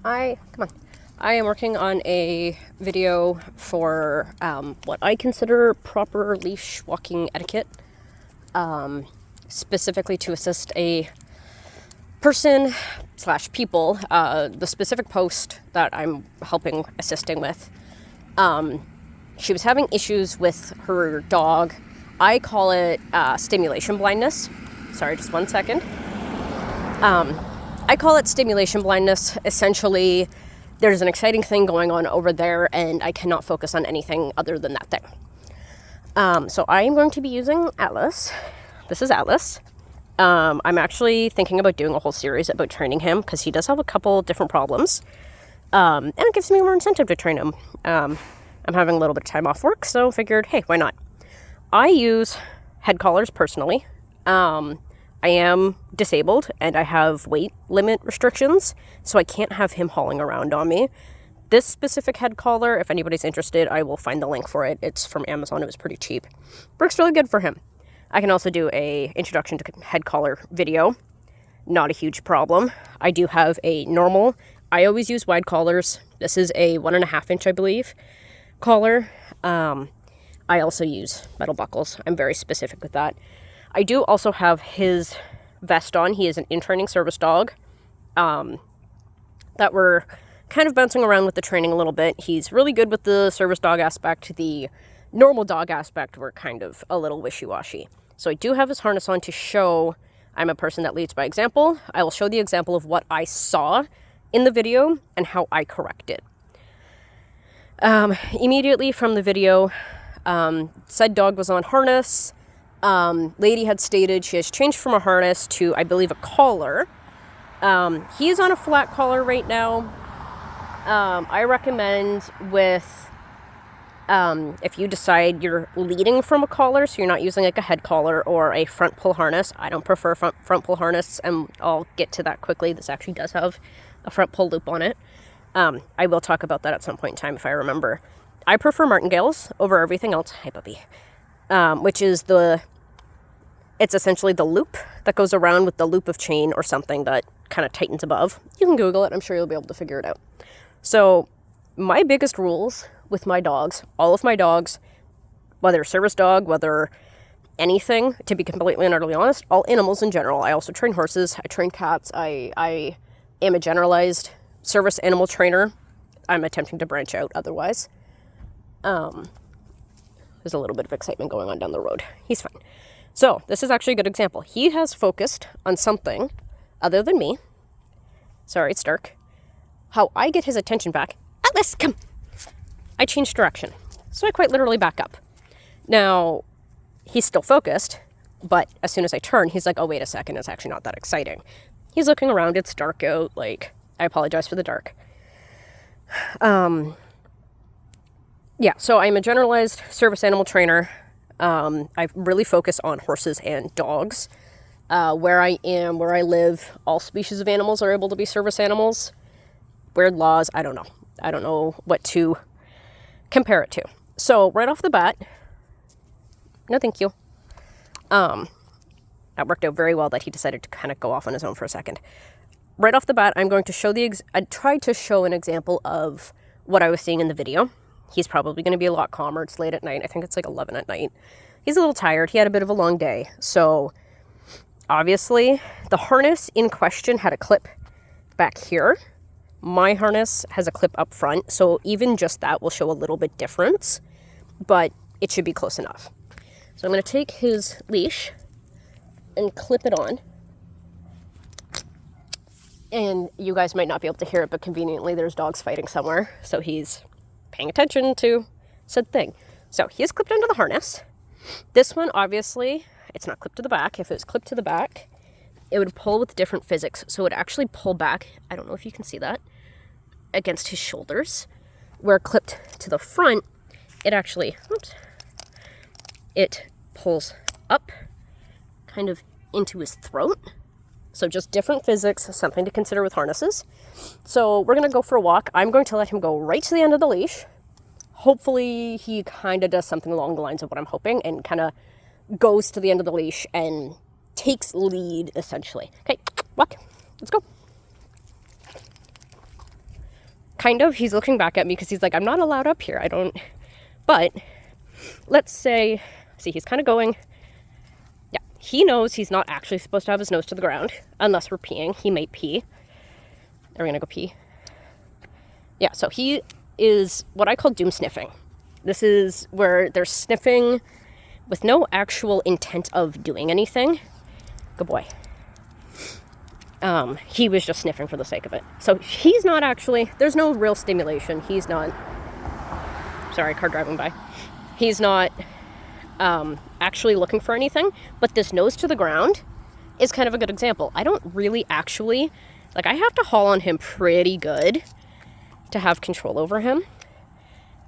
I am working on a video for what I consider proper leash walking etiquette, specifically to assist a person / people. The specific post that I'm assisting with, she was having issues with her dog. I call it stimulation blindness. Sorry, just 1 second. I call it stimulation blindness. Essentially, there's an exciting thing going on over there, and I cannot focus on anything other than that thing. So I am going to be using Atlas. This is Atlas. I'm actually thinking about doing a whole series about training him, because he does have a couple different problems. And it gives me more incentive to train him. I'm having a little bit of time off work, so figured, hey, why not? I use head collars personally. I am disabled and I have weight limit restrictions, so I can't have him hauling around on me. This specific head collar, if anybody's interested, I will find the link for it. It's from Amazon. It was pretty cheap. Works really good for him. I can also do a introduction to head collar video. Not a huge problem. I do have a normal. I always use wide collars. This is a 1.5 inch, I believe, collar. I also use metal buckles. I'm very specific with that. I do also have his vest on. He is an in-training service dog that we're kind of bouncing around with the training a little bit. He's really good with the service dog aspect. The normal dog aspect, we're kind of a little wishy-washy. So I do have his harness on to show I'm a person that leads by example. I will show the example of what I saw in the video and how I correct it. Immediately from the video, said dog was on harness. Lady had stated she has changed from a harness to, I believe, a collar. He is on a flat collar right now. I recommend if you decide you're leading from a collar, so you're not using like a head collar or a front pull harness. I don't prefer front pull harness, and I'll get to that quickly. This actually does have a front pull loop on it. I will talk about that at some point in time if I remember. I prefer martingales over everything else. Hi, puppy. Which is it's essentially the loop that goes around with the loop of chain or something that kind of tightens above. You can Google it. I'm sure you'll be able to figure it out. So my biggest rules with my dogs, all of my dogs, whether service dog, whether anything, to be completely and utterly honest, all animals in general. I also train horses. I train cats. I am a generalized service animal trainer. I'm attempting to branch out otherwise. There's a little bit of excitement going on down the road. He's fine. So this is actually a good example. He has focused on something other than me. Sorry, it's dark. How I get his attention back. Atlas, come! I change direction. So I quite literally back up. Now, he's still focused, but as soon as I turn, he's like, oh, wait a second, it's actually not that exciting. He's looking around, it's dark out, I apologize for the dark. Yeah, so I'm a generalized service animal trainer. I really focus on horses and dogs. Where I live, all species of animals are able to be service animals. Weird laws, I don't know. I don't know what to compare it to. So right off the bat, no thank you. That worked out very well that he decided to kind of go off on his own for a second. Right off the bat, I'm going to show I tried to show an example of what I was seeing in the video. He's probably going to be a lot calmer. It's late at night. I think it's 11 at night. He's a little tired. He had a bit of a long day. So obviously the harness in question had a clip back here. My harness has a clip up front. So even just that will show a little bit difference, but it should be close enough. So I'm going to take his leash and clip it on. And you guys might not be able to hear it, but conveniently there's dogs fighting somewhere. So he's paying attention to said thing. So he is clipped onto the harness. This one, obviously, it's not clipped to the back. If it was clipped to the back, it would pull with different physics. So it would actually pull back, I don't know if you can see that, against his shoulders. Where clipped to the front, it actually, it pulls up kind of into his throat. So just different physics, something to consider with harnesses. So we're going to go for a walk. I'm going to let him go right to the end of the leash. Hopefully he kind of does something along the lines of what I'm hoping and kind of goes to the end of the leash and takes lead, essentially. Okay, walk. Let's go. kind of, he's looking back at me because he's like, I'm not allowed up here. But let's say, see, he's kind of going, yeah, he knows he's not actually supposed to have his nose to the ground unless we're peeing. He may pee. Are we going to go pee? Yeah, so he is what I call doom sniffing. This is where they're sniffing with no actual intent of doing anything. Good boy. He was just sniffing for the sake of it. So he's not actually, there's no real stimulation. He's not, sorry, car driving by. He's not actually looking for anything, but this nose to the ground is kind of a good example. I don't really actually, like, I have to haul on him pretty good to have control over him.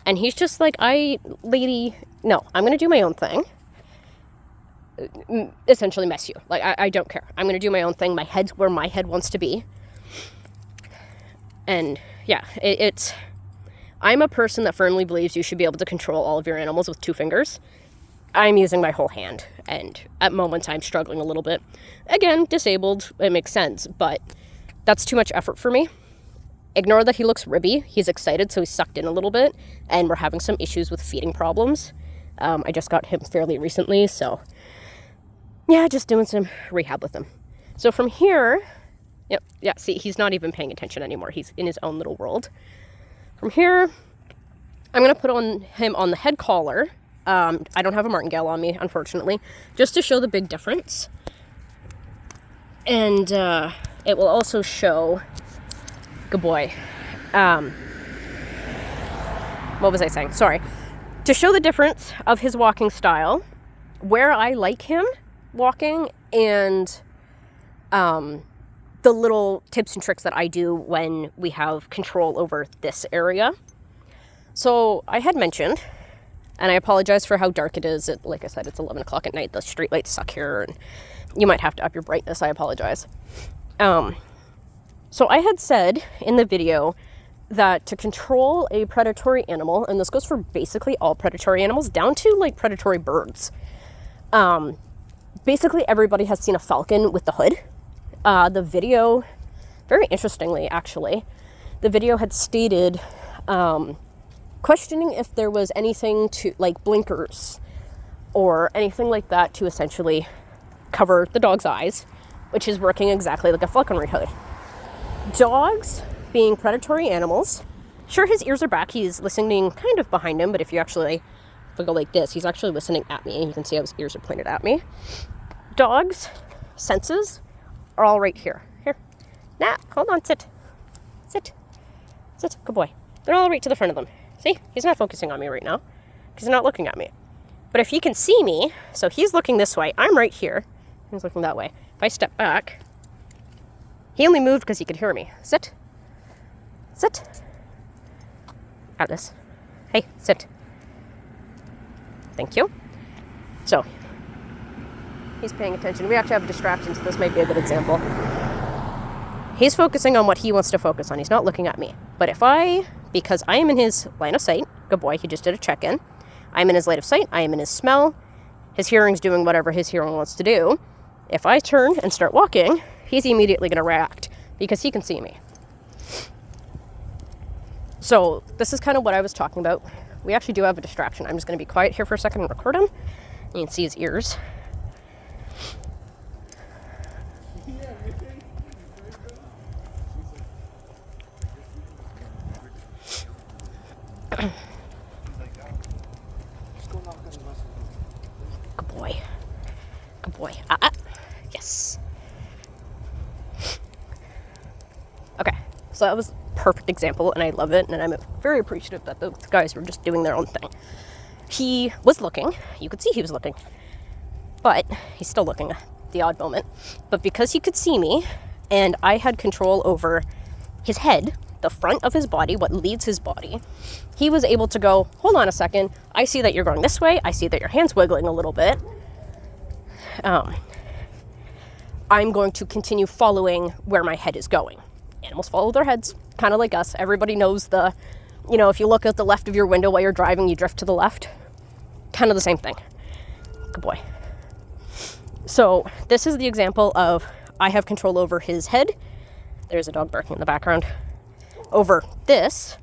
And he's just like, lady, no, I'm going to do my own thing. Essentially mess you. Like, I don't care. I'm going to do my own thing. My head's where my head wants to be. And yeah, I'm a person that firmly believes you should be able to control all of your animals with 2 fingers. I'm using my whole hand, and at moments I'm struggling a little bit. Again, disabled, it makes sense, but that's too much effort for me. Ignore that he looks ribby. He's excited, so he's sucked in a little bit, and we're having some issues with feeding problems. I just got him fairly recently, so yeah, just doing some rehab with him. So from here, yeah, see, he's not even paying attention anymore. He's in his own little world. From here, I'm going to put him on the head collar. I don't have a martingale on me, unfortunately, just to show the big difference. And it will also show, good boy, what was I saying? Sorry. To show the difference of his walking style, where I like him walking, and the little tips and tricks that I do when we have control over this area. So I had mentioned, and I apologize for how dark it is. Like I said, it's 11 o'clock at night. The street lights suck here, and you might have to up your brightness. I apologize. So I had said in the video that to control a predatory animal, and this goes for basically all predatory animals, down to like predatory birds. Basically everybody has seen a falcon with the hood. The video, very interestingly actually, the video had stated questioning if there was anything to, like, blinkers or anything like that to essentially cover the dog's eyes, which is working exactly like a falconry hood. Dogs, being predatory animals, sure, his ears are back, he's listening kind of behind him, but if you go like this, he's actually listening at me, and you can see how his ears are pointed at me. Dogs' senses are all right here. Here. Nah, hold on, sit. Sit. Sit, good boy. They're all right to the front of them. See, he's not focusing on me right now because he's not looking at me. But if he can see me, so he's looking this way, I'm right here, he's looking that way. If I step back, he only moved because he could hear me. Sit. Sit. Atlas. Hey, sit. Thank you. So, he's paying attention. We actually have a distraction, so this might be a good example. He's focusing on what he wants to focus on. He's not looking at me. But because I am in his line of sight, good boy, he just did a check-in. I'm in his line of sight. I am in his smell. His hearing's doing whatever his hearing wants to do. If I turn and start walking, he's immediately going to react because he can see me. So this is kind of what I was talking about. We actually do have a distraction. I'm just going to be quiet here for a second and record him. You can see his ears. Good boy. Good boy. Yes. Okay, so that was a perfect example, and I love it, and I'm very appreciative that those guys were just doing their own thing. He was looking. You could see he was looking. But he's still looking at the odd moment. But because he could see me, and I had control over his head, the front of his body, what leads his body, he was able to go, hold on a second, I see that you're going this way, I see that your hand's wiggling a little bit. I'm going to continue following where my head is going. Animals follow their heads, kind of like us. Everybody knows if you look at the left of your window while you're driving, you drift to the left. Kind of the same thing. Good boy. So this is the example of I have control over his head. There's a dog barking in the background. over this,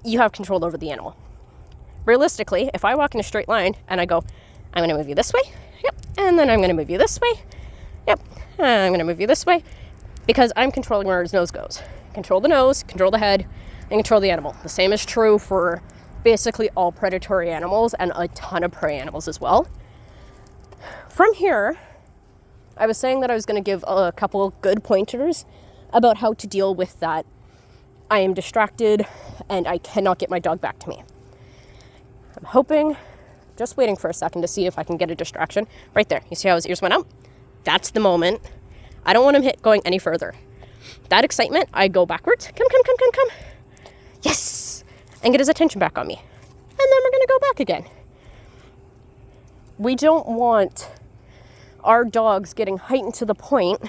you have control over the animal. Realistically, if I walk in a straight line and I go, I'm going to move you this way, yep, and then I'm going to move you this way, yep, and I'm going to move you this way, because I'm controlling where his nose goes. Control the nose, control the head, and control the animal. The same is true for basically all predatory animals and a ton of prey animals as well. From here, I was saying that I was going to give a couple good pointers about how to deal with that. I am distracted and I cannot get my dog back to me. I'm hoping, just waiting for a second to see if I can get a distraction. Right there. You see how his ears went up? That's the moment. I don't want him going any further. That excitement, I go backwards. Come. Yes! And get his attention back on me. And then we're going to go back again. We don't want our dogs getting heightened to the point.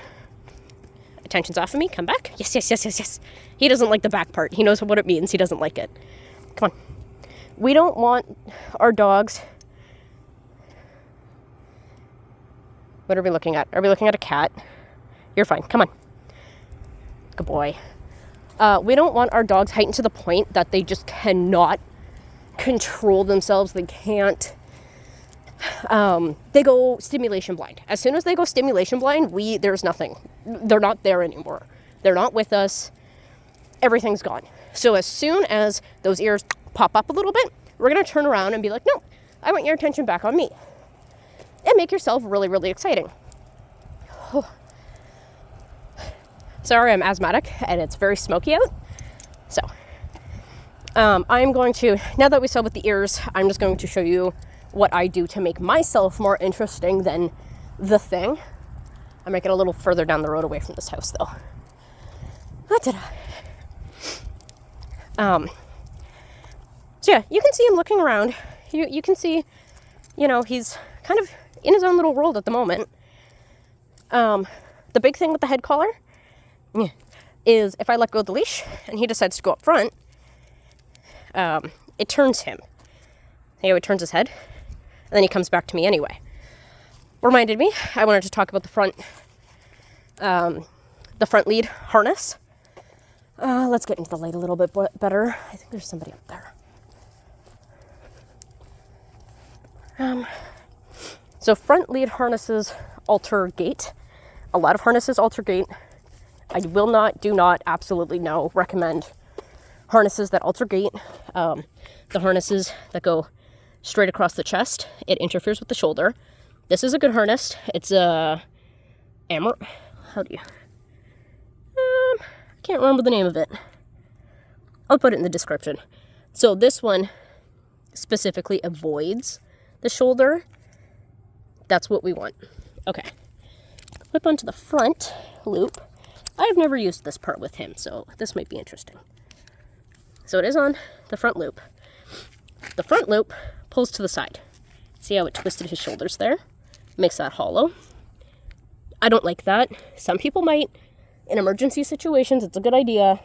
Attention's off of me. Come back. Yes. He doesn't like the back part. He knows what it means. He doesn't like it. Come on. We don't want our dogs... What are we looking at? Are we looking at a cat? You're fine. Come on. Good boy. We don't want our dogs heightened to the point that they just cannot control themselves. They can't. They go stimulation blind. As soon as they go stimulation blind, there's nothing. They're not there anymore. They're not with us. Everything's gone. So as soon as those ears pop up a little bit, we're going to turn around and be like, no, I want your attention back on me. And make yourself really, really exciting. Sorry, I'm asthmatic and it's very smoky out. So I'm going to, now that we saw with the ears, I'm just going to show you what I do to make myself more interesting than the thing. I might get a little further down the road away from this house though. So yeah, you can see him looking around. You can see, he's kind of in his own little world at the moment. The big thing with the head collar is if I let go of the leash and he decides to go up front, it turns him. He turns his head and then he comes back to me anyway. Reminded me, I wanted to talk about the front lead harness. Let's get into the light a little bit better. I think there's somebody up there. So front lead harnesses alter gait. A lot of harnesses alter gait. I do not, absolutely no, recommend harnesses that alter gait. The harnesses that go straight across the chest, it interferes with the shoulder. This is a good harness. It's a how do you? I can't remember the name of it. I'll put it in the description. So this one specifically avoids the shoulder. That's what we want. Okay. Flip onto the front loop. I've never used this part with him, so this might be interesting. So it is on the front loop. The front loop pulls to the side. See how it twisted his shoulders there? Makes that hollow. I don't like that. Some people might. In emergency situations, it's a good idea.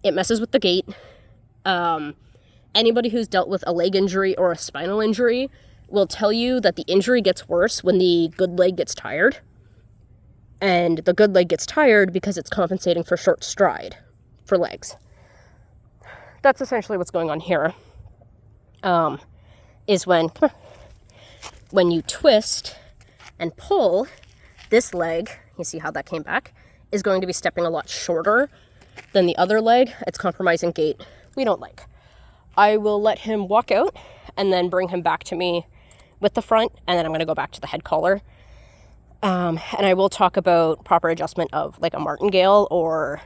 It messes with the gait. Anybody who's dealt with a leg injury or a spinal injury will tell you that the injury gets worse when the good leg gets tired. And the good leg gets tired because it's compensating for short stride for legs. That's essentially what's going on here. Is when you twist and pull, this leg, you see how that came back, is going to be stepping a lot shorter than the other leg. It's compromising gait we don't like. I will let him walk out and then bring him back to me with the front, and then I'm going to go back to the head collar. And I will talk about proper adjustment of like a martingale or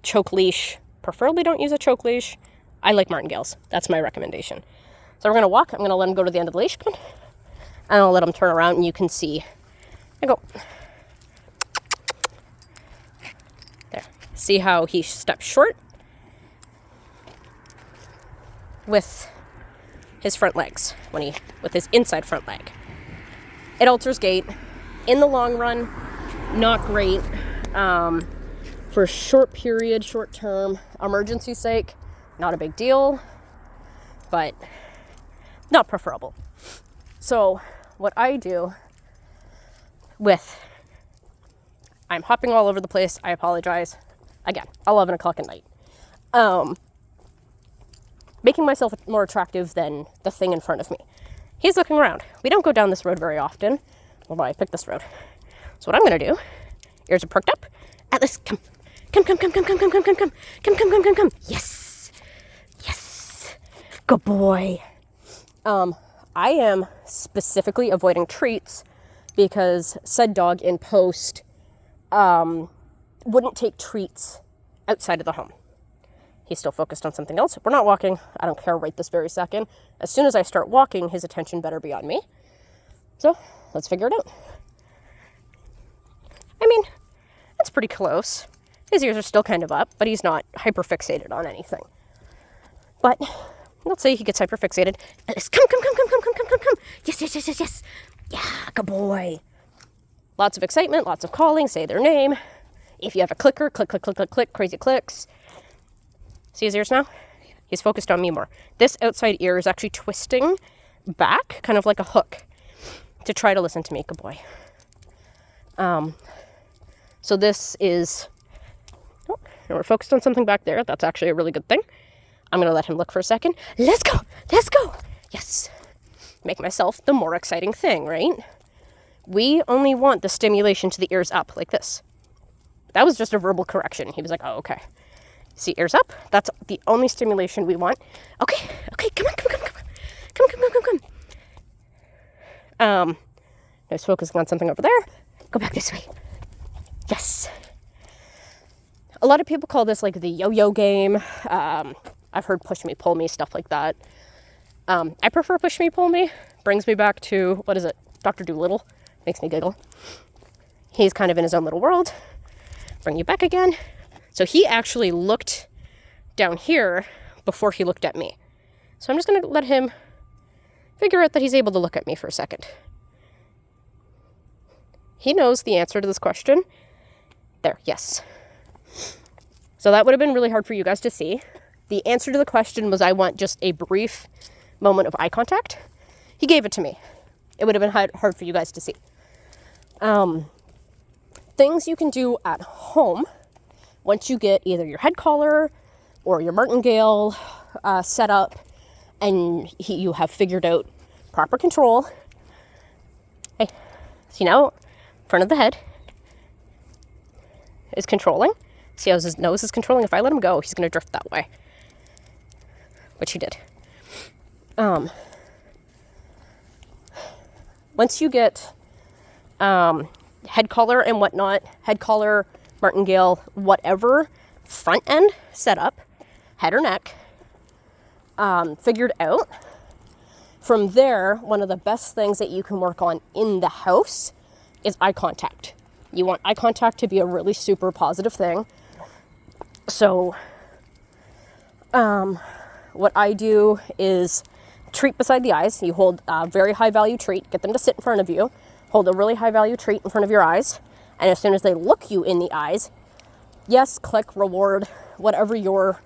choke leash. Preferably don't use a choke leash. I like martingales. That's my recommendation. So we're going to walk. I'm going to let him go to the end of the leash. Come on. And I'll let him turn around and you can see. I go. There. See how he steps short with his front legs, with his inside front leg. It alters gait. In the long run, not great. For short term, emergency sake, not a big deal, but not preferable. So what I do I'm hopping all over the place. I apologize. Again, 11 o'clock at night. Making myself more attractive than the thing in front of me. He's looking around. We don't go down this road very often. Although I picked this road. So what I'm going to do, ears are perked up. Atlas, come. Come. Yes. Good boy. I am specifically avoiding treats because said dog in post wouldn't take treats outside of the home. He's still focused on something else. We're not walking. I don't care right this very second. As soon as I start walking, his attention better be on me. So let's figure it out. I mean, that's pretty close. His ears are still kind of up, but he's not hyper-fixated on anything. But let's say he gets hyper-fixated. Come. Yes. Yeah, good boy. Lots of excitement, lots of calling, say their name. If you have a clicker, click, crazy clicks. See his ears now? He's focused on me more. This outside ear is actually twisting back, kind of like a hook, to try to listen to me. Good boy. So this is... Oh, we're focused on something back there. That's actually a really good thing. I'm going to let him look for a second. Let's go. Yes. Make myself the more exciting thing, right? We only want the stimulation to the ears up, like this. That was just a verbal correction. He was like, oh, okay. See, ears up. That's the only stimulation we want. Okay. Come on. I was focusing on something over there. Go back this way. Yes. A lot of people call this like the yo-yo game. I've heard push me, pull me, stuff like that. I prefer push me, pull me. Brings me back to, what is it? Dr. Dolittle. Makes me giggle. He's kind of in his own little world. Bring you back again. So he actually looked down here before he looked at me. So I'm just going to let him figure out that he's able to look at me for a second. He knows the answer to this question. There, yes. So that would have been really hard for you guys to see. The answer to the question was I want just a brief moment of eye contact. He gave it to me. It would have been hard for you guys to see. Things you can do at home once you get either your head collar or your martingale set up and you have figured out proper control. Hey, see now, front of the head is controlling. See how his nose is controlling? If I let him go, he's going to drift that way. Which he did. Once you get head collar and whatnot, head collar, martingale, whatever, front end set up, head or neck, figured out, from there, one of the best things that you can work on in the house is eye contact. You want eye contact to be a really super positive thing. So, what I do is treat beside the eyes. You hold a very high value treat, get them to sit in front of you, hold a really high value treat in front of your eyes, and as soon as they look you in the eyes, yes, click, reward, whatever your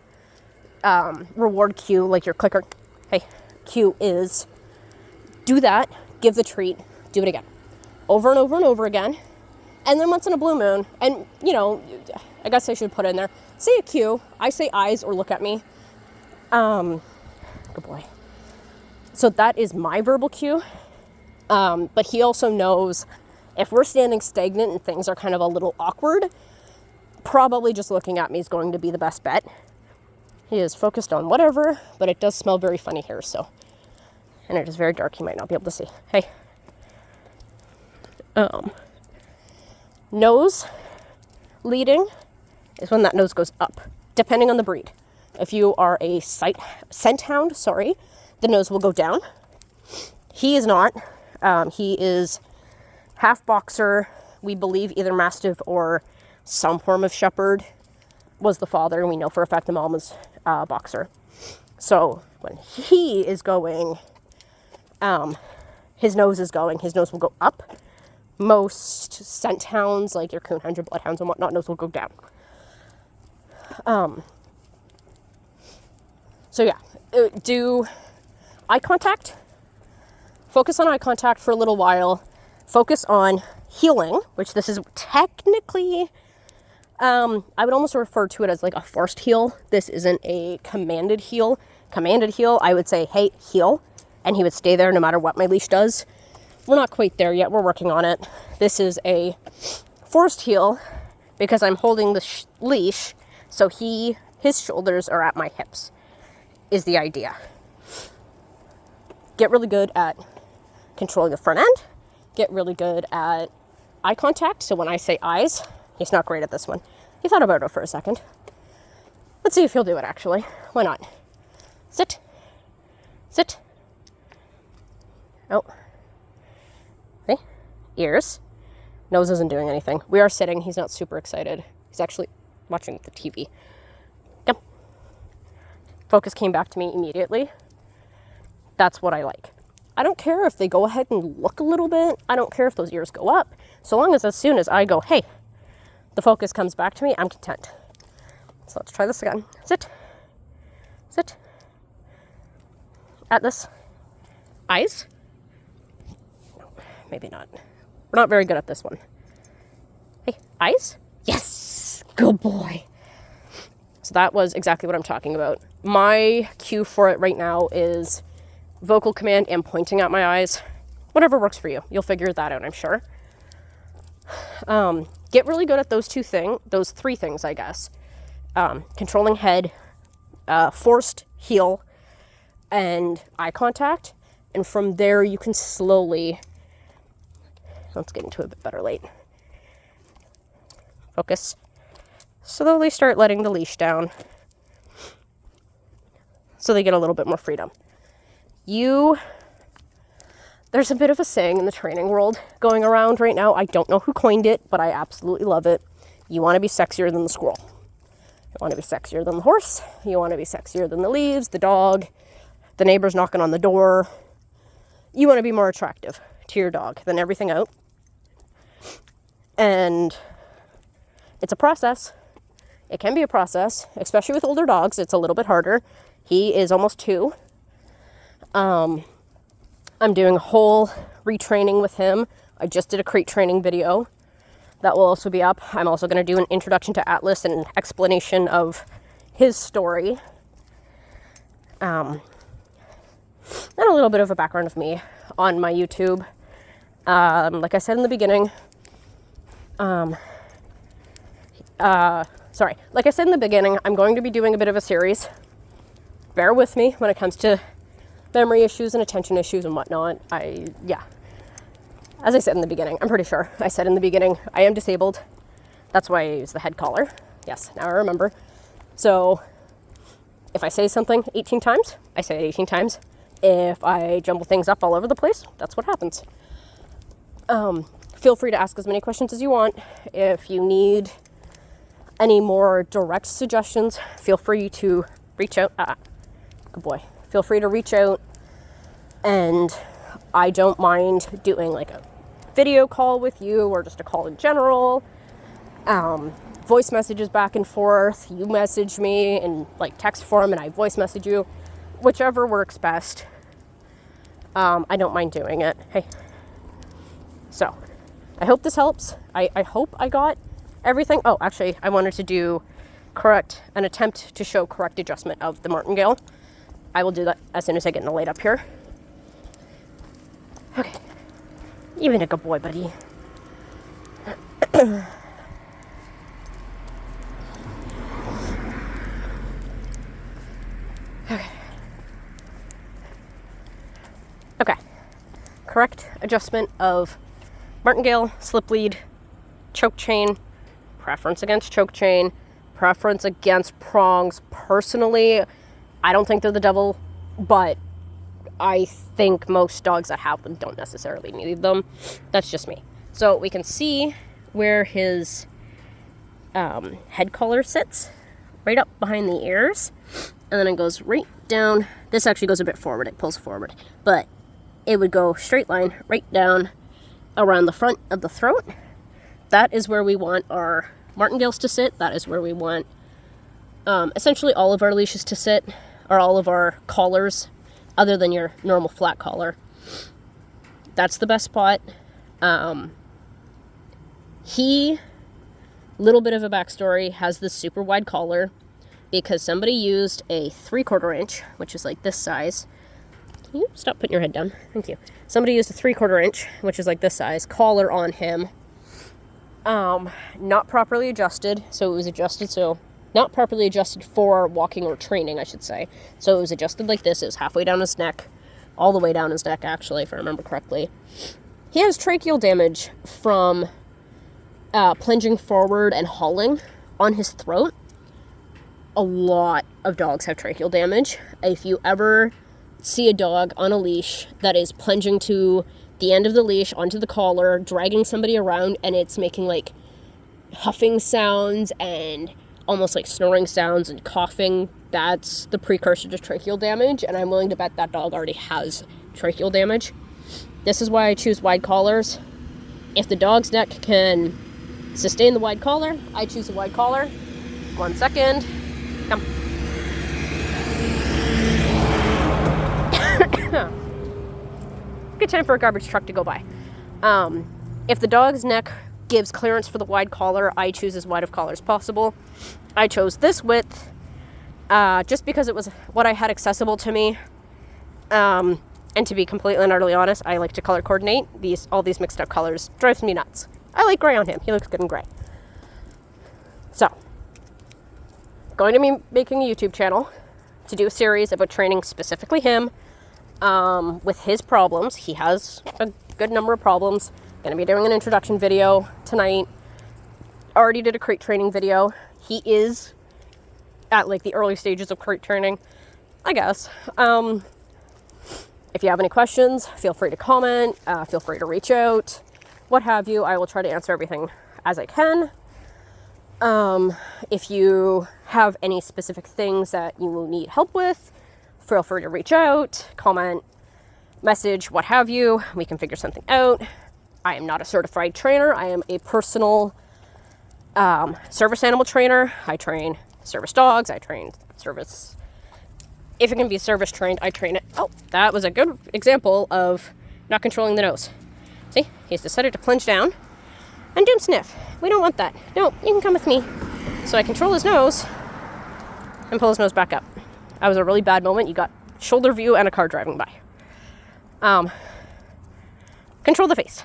reward cue, like your clicker, hey, cue is, do that, give the treat, do it again, over and over and over again, and then once in a blue moon, and you know, I guess I should put in there, say a cue, I say eyes or look at me, good boy. So that is my verbal cue. But he also knows if we're standing stagnant and things are kind of a little awkward, probably just looking at me is going to be the best bet. He is focused on whatever, but it does smell very funny here, so. And it is very dark, you might not be able to see. Hey. Nose leading is when that nose goes up, depending on the breed. If you are a scent hound, the nose will go down. He is not. He is half boxer. We believe either mastiff or some form of shepherd was the father. And we know for a fact the mom was boxer. So when he is going, his nose is going. His nose will go up. Most scent hounds, like your coon hounds, your bloodhounds and whatnot, nose will go down. So yeah, do eye contact. Focus on eye contact for a little while. Focus on heeling, which this is technically I would almost refer to it as like a forced heel. This isn't a commanded heel. Commanded heel, I would say, hey, heel, and he would stay there no matter what my leash does. We're not quite there yet. We're working on it. This is a forced heel because I'm holding the leash, so his shoulders are at my hips, is the idea. Get really good at controlling the front end. Get really good at eye contact. So when I say eyes, he's not great at this one. He thought about it for a second. Let's see if he'll do it, actually. Why not? Sit. Sit. Oh. Okay. Ears. Nose isn't doing anything. We are sitting. He's not super excited. He's actually watching the TV. Come. Focus came back to me immediately. That's what I like. I don't care if they go ahead and look a little bit. I don't care if those ears go up. So long as soon as I go, hey, the focus comes back to me, I'm content. So let's try this again. Sit. Sit. At this. Eyes. No, maybe not. We're not very good at this one. Hey, eyes. Yes. Good boy. So that was exactly what I'm talking about. My cue for it right now is vocal command and pointing at my eyes. Whatever works for you. You'll figure that out, I'm sure. Get really good at those three things, I guess. Controlling head, forced heel, and eye contact. And from there, you can slowly, let's get into it a bit better late. Focus. Slowly start letting the leash down so they get a little bit more freedom. There's a bit of a saying in the training world going around right now. I don't know who coined it, but I absolutely love it. You want to be sexier than the squirrel. You want to be sexier than the horse. You want to be sexier than the leaves, the dog, the neighbor's knocking on the door. You want to be more attractive to your dog than everything out. And it's a process. It can be a process, especially with older dogs. It's a little bit harder. He is almost 2. I'm doing a whole retraining with him. I just did a crate training video that will also be up. I'm also going to do an introduction to Atlas and an explanation of his story. And a little bit of a background of me on my YouTube. Like I said in the beginning, like I said in the beginning, I'm going to be doing a bit of a series. Bear with me when it comes to memory issues and attention issues and whatnot. As I said in the beginning, I'm pretty sure I said in the beginning, I am disabled. That's why I use the head collar. Yes, now I remember. So if I say something 18 times, I say it 18 times. If I jumble things up all over the place, that's what happens. Feel free to ask as many questions as you want. If you need any more direct suggestions, feel free to reach out. Good boy. Feel free to reach out, and I don't mind doing like a video call with you or just a call in general. Voice messages back and forth. You message me in like text form and I voice message you. Whichever works best. I don't mind doing it. Hey. So, I hope this helps. I hope I got everything. Oh, actually, I wanted to do an attempt to show correct adjustment of the martingale. I will do that as soon as I get in the light up here. Okay. You've been a good boy, buddy. Okay. Correct adjustment of martingale, slip lead, choke chain, preference against choke chain, preference against prongs. Personally, I don't think they're the devil, but I think most dogs that have them don't necessarily need them. That's just me. So we can see where his head collar sits, right up behind the ears, and then it goes right down. This actually goes a bit forward, it pulls forward, but it would go straight line right down around the front of the throat. That is where we want our martingales to sit. That is where we want essentially all of our leashes to sit, or all of our collars, other than your normal flat collar. That's the best spot. He Little bit of a backstory, has this super wide collar because somebody used a 3/4 inch, which is like this size. Can you stop putting your head down? Thank you. Somebody used a 3/4 inch, which is like this size, collar on him. Not properly adjusted, so it was adjusted not properly adjusted for walking or training, I should say. So it was adjusted like this. It was halfway down his neck, all the way down his neck, actually, if I remember correctly. He has tracheal damage from plunging forward and hauling on his throat. A lot of dogs have tracheal damage. If you ever see a dog on a leash that is plunging to the end of the leash onto the collar, dragging somebody around, and it's making like huffing sounds and almost like snoring sounds and coughing, that's the precursor to tracheal damage, and I'm willing to bet that dog already has tracheal damage. This is why I choose wide collars. If the dog's neck can sustain the wide collar, I choose a wide collar. 1 second. Come. Good time for a garbage truck to go by. If the dog's neck gives clearance for the wide collar, I choose as wide of collar as possible. I chose this width just because it was what I had accessible to me. And to be completely and utterly honest, I like to color coordinate. All these mixed up colors drives me nuts. I like gray on him. He looks good in gray. So, going to be making a YouTube channel to do a series about training specifically him with his problems. He has a good number of problems. Going to be doing an introduction video tonight. Already did a crate training video. He is at like the early stages of crate training, I guess. If you have any questions, feel free to comment, feel free to reach out, what have you. I will try to answer everything as I can. If you have any specific things that you will need help with, feel free to reach out, comment, message, what have you. We can figure something out. I am not a certified trainer. I am a personal service animal trainer. I train service dogs. I train service... If it can be service trained, I train it. Oh, that was a good example of not controlling the nose. See, he's decided to plunge down and doom sniff. We don't want that. No, you can come with me. So I control his nose and pull his nose back up. That was a really bad moment. You got shoulder view and a car driving by. Control the face.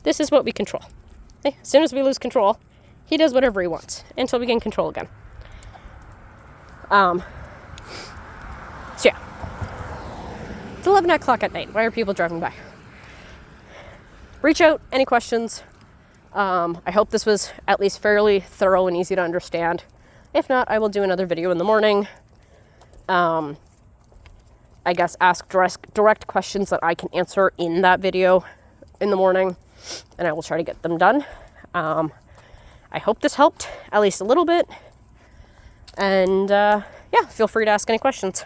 This is what we control. Okay? As soon as we lose control, he does whatever he wants until we gain control again. So yeah, it's 11 o'clock at night. Why are people driving by? Reach out, any questions. I hope this was at least fairly thorough and easy to understand. If not, I will do another video in the morning. I guess ask direct questions that I can answer in that video in the morning, and I will try to get them done. I hope this helped at least a little bit. And yeah, feel free to ask any questions.